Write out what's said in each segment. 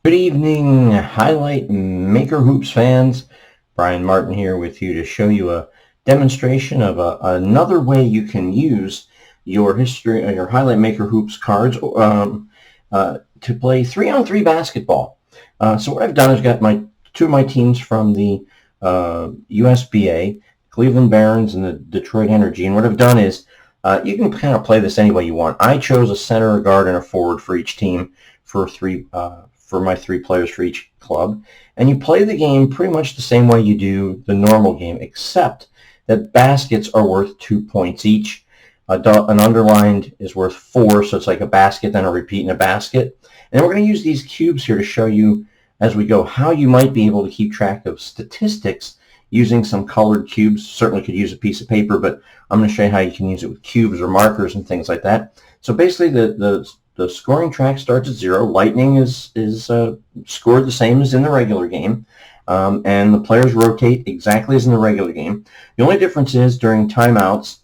Good evening, Highlight Maker Hoops fans. Brian Martin here with you to show you a demonstration of another way you can use your Highlight Maker Hoops cards to play 3-on-3 basketball. So what I've done is got two of my teams from the USBA, Cleveland Barons and the Detroit Energy, and what I've done is you can kind of play this any way you want. I chose a center, a guard, and a forward for each team for my three players for each club, and you play the game pretty much the same way you do the normal game, except that baskets are worth 2 points each. An underlined is worth 4, so it's like a basket, then a repeat and a basket. And we're going to use these cubes here to show you as we go how you might be able to keep track of statistics using some colored cubes. Certainly could use a piece of paper, but I'm going to show you how you can use it with cubes or markers and things like that. So basically the scoring track starts at 0. Lightning is scored the same as in the regular game, and the players rotate exactly as in the regular game. The only difference is during timeouts,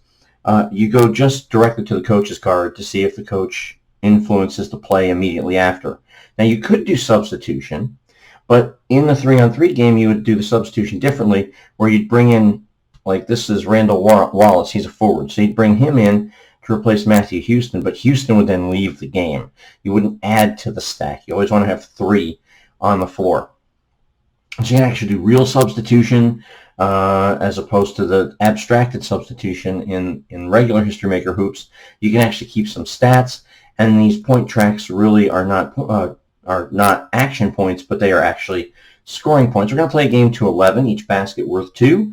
you go just directly to the coach's card to see if the coach influences the play immediately after. Now you could do substitution, but in the 3-on-3 game you would do the substitution differently, where you'd bring in, like this is Randall Wallace, he's a forward, so you'd bring him in to replace Matthew Houston, but Houston would then leave the game. You wouldn't add to the stack. You always want to have 3 on the floor. So you can actually do real substitution as opposed to the abstracted substitution in regular History Maker hoops. You can actually keep some stats, and these point tracks really are not action points, but they are actually scoring points. We're going to play a game to 11, each basket worth 2,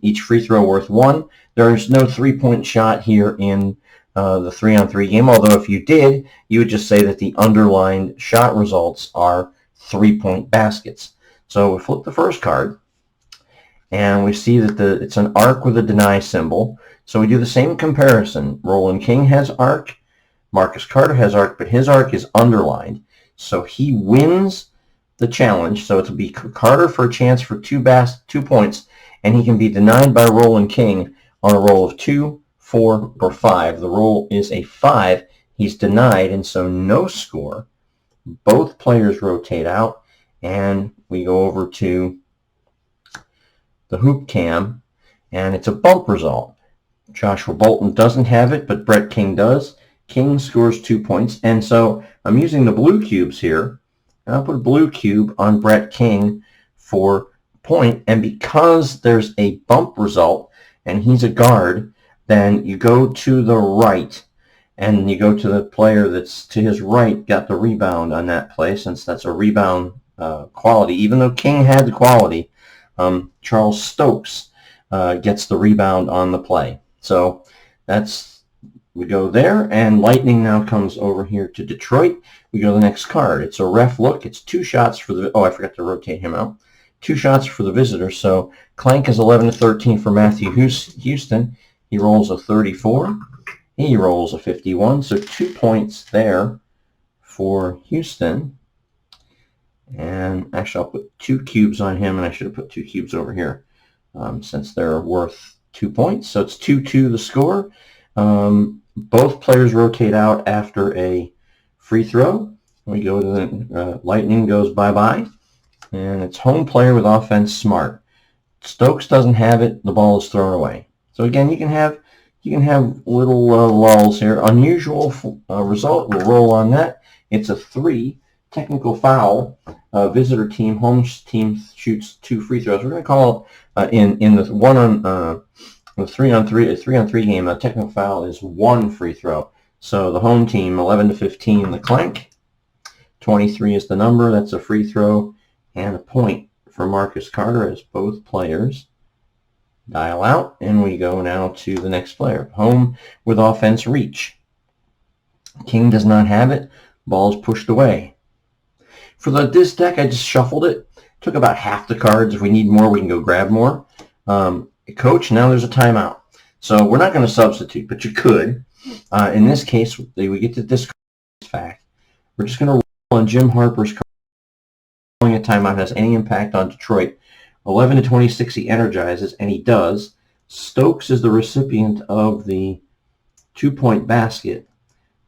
each free throw worth 1. There's no 3-point shot here in the 3-on-3 game, although if you did, you would just say that the underlined shot results are 3-point baskets. So we flip the first card, and we see that it's an arc with a deny symbol. So we do the same comparison. Roland King has arc, Marcus Carter has arc, but his arc is underlined. So he wins the challenge. So it'll be Carter for a chance for 2 points, and he can be denied by Roland King on a roll of 2, 4, or 5. The roll is a 5. He's denied, and so no score. Both players rotate out, and we go over to the hoop cam, and it's a bump result. Joshua Bolton doesn't have it, but Brett King does. King scores 2 points, and so I'm using the blue cubes here. I'll put a blue cube on Brett King for point, and because there's a bump result, and he's a guard, then you go to the right, and you go to the player that's to his right, got the rebound on that play, since that's a rebound quality. Even though King had the quality, Charles Stokes gets the rebound on the play. So we go there, and Lightning now comes over here to Detroit. We go to the next card. It's a ref look. It's 2 shots for the, I forgot to rotate him out. 2 shots for the visitor. So Clank is 11-13 for Matthew Houston. He rolls a 34. He rolls a 51. So 2 points there for Houston. And actually, I'll put 2 cubes on him, and I should have put 2 cubes over here since they're worth 2 points. So it's 2-2 the score. Both players rotate out after a free throw. We go to the Lightning goes bye-bye. And it's home player with offense smart. Stokes doesn't have it. The ball is thrown away. So again, you can have little lulls here. Unusual result. We'll roll on that. It's a 3. Technical foul. Visitor team, home team shoots 2 free throws. We're going to call in the 3-on-3 game. A technical foul is 1 free throw. So the home team 11-15. The Clank. 23 is the number. That's a free throw. And a point for Marcus Carter as both players dial out. And we go now to the next player. Home with offense reach. King does not have it. Ball is pushed away. For this deck, I just shuffled it. Took about half the cards. If we need more, we can go grab more. Coach, now there's a timeout. So we're not going to substitute, but you could. In this case, we get to this fact. We're just going to roll on Jim Harper's card. A timeout has any impact on Detroit. 11-26 he energizes, and he does. Stokes is the recipient of the 2-point basket.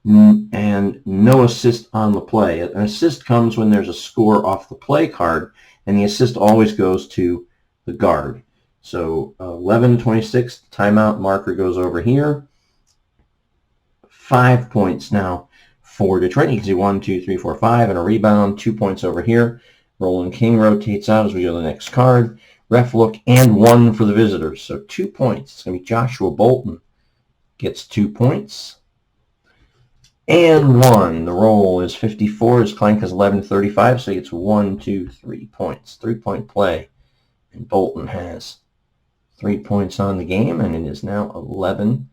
and no assist on the play. An assist comes when there's a score off the play card, and the assist always goes to the guard. So 11-26, timeout marker goes over here. 5 points now for Detroit. You can see 1, 2, 3, 4, 5, and a rebound. 2 points over here. Rolling King rotates out as we go to the next card. Ref look, and 1 for the visitors. So 2 points. It's going to be Joshua Bolton gets 2 points. And 1. The roll is 54. His Clank is 11-35, so he gets 1, 2, 3 points. 3-point play. And Bolton has 3 points on the game, and it is now 11-2.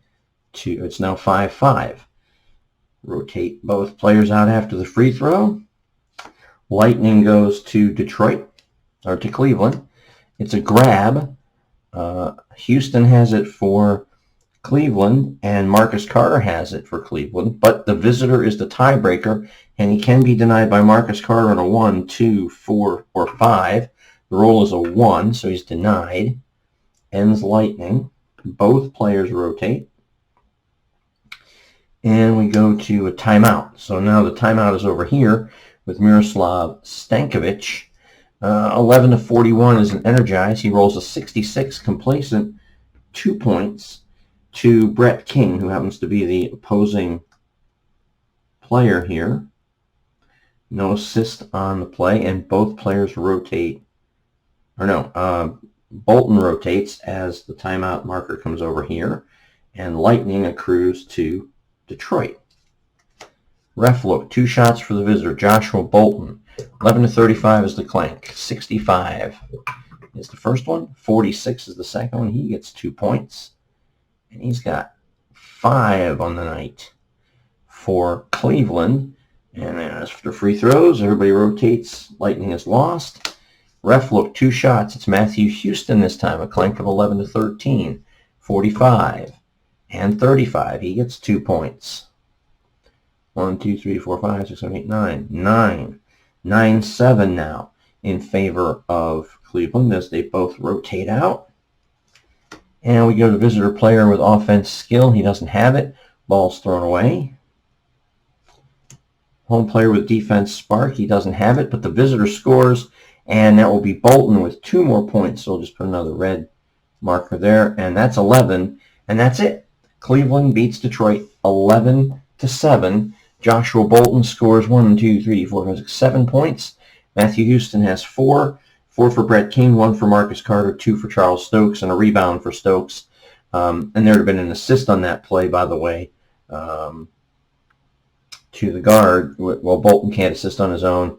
It's now 5-5. Rotate both players out after the free throw. Lightning goes to Detroit, or to Cleveland. It's a grab. Houston has it for Cleveland, and Marcus Carter has it for Cleveland, but the visitor is the tiebreaker, and he can be denied by Marcus Carter on a 1, 2, 4, or 5. The roll is a 1, so he's denied. Ends Lightning. Both players rotate. And we go to a timeout. So now the timeout is over here with Miroslav Stankovic. 11-41 is an energize. He rolls a 66 complacent, 2 points to Brett King, who happens to be the opposing player here. No assist on the play, and both players rotate. Or no, Bolton rotates as the timeout marker comes over here, and Lightning accrues to Detroit. Ref look, 2 shots for the visitor, Joshua Bolton. 11-35 is the Clank. 65 is the first one. 46 is the second one. He gets 2 points. And he's got 5 on the night for Cleveland. And as for free throws, everybody rotates. Lightning is lost. Ref look, 2 shots. It's Matthew Houston this time. A Clank of 11-13. 45 and 35. He gets 2 points. 1, 2, 3, 4, 5, 6, 7, 8, 9. 9-7 now in favor of Cleveland as they both rotate out. And we go to visitor player with offense skill. He doesn't have it. Ball's thrown away. Home player with defense spark. He doesn't have it, but the visitor scores, and that will be Bolton with 2 more points. So we'll just put another red marker there, and that's 11, and that's it. Cleveland beats Detroit 11-7. Joshua Bolton scores 1, 2, 3, 4, 5, 6, 7 points. Matthew Houston has 4. 4 for Brett King, 1 for Marcus Carter, 2 for Charles Stokes, and a rebound for Stokes. And there would have been an assist on that play, by the way, to the guard. Well, Bolton can't assist on his own.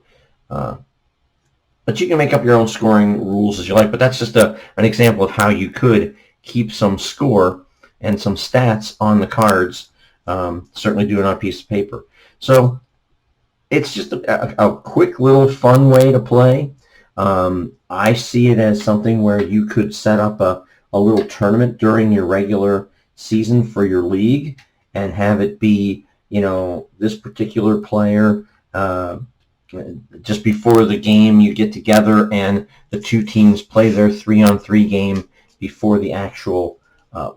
But you can make up your own scoring rules as you like. But that's just an example of how you could keep some score and some stats on the cards. Certainly do it on a piece of paper. So it's just a quick little fun way to play. I see it as something where you could set up a little tournament during your regular season for your league and have it be, you know, this particular player. Just before the game, you get together and the 2 teams play their 3-on-3 game before the actual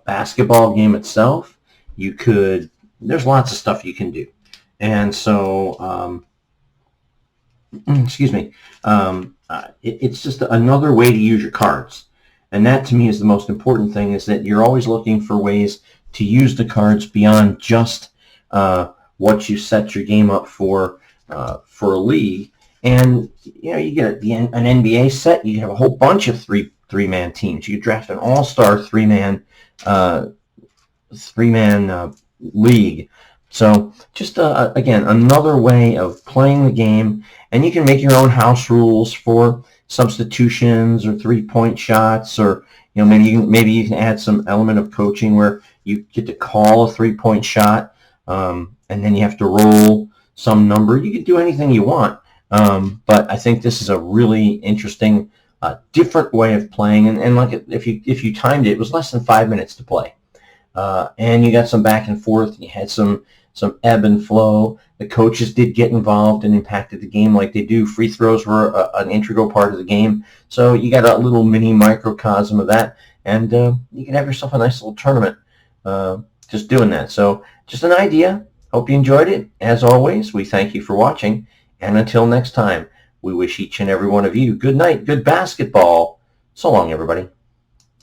basketball game itself. You could, there's lots of stuff you can do. And so, excuse me, it's just another way to use your cards. And that, to me, is the most important thing, is that you're always looking for ways to use the cards beyond just what you set your game up for a league. And, you know, you get an NBA set, you have a whole bunch of three-man teams. You draft an all-star three-man league. So just, again, another way of playing the game. And you can make your own house rules for substitutions or 3-point shots, or, you know, maybe you can add some element of coaching where you get to call a 3-point shot, and then you have to roll some number. You can do anything you want, but I think this is a really interesting, different way of playing. And like, if you timed it, it was less than 5 minutes to play, and you got some back and forth. You had some ebb and flow. The coaches did get involved and impacted the game like they do. Free throws were an integral part of the game. So you got a little mini microcosm of that, and you can have yourself a nice little tournament just doing that. So just an idea. Hope you enjoyed it. As always, we thank you for watching, and until next time, we wish each and every one of you good night, good basketball. So long, everybody.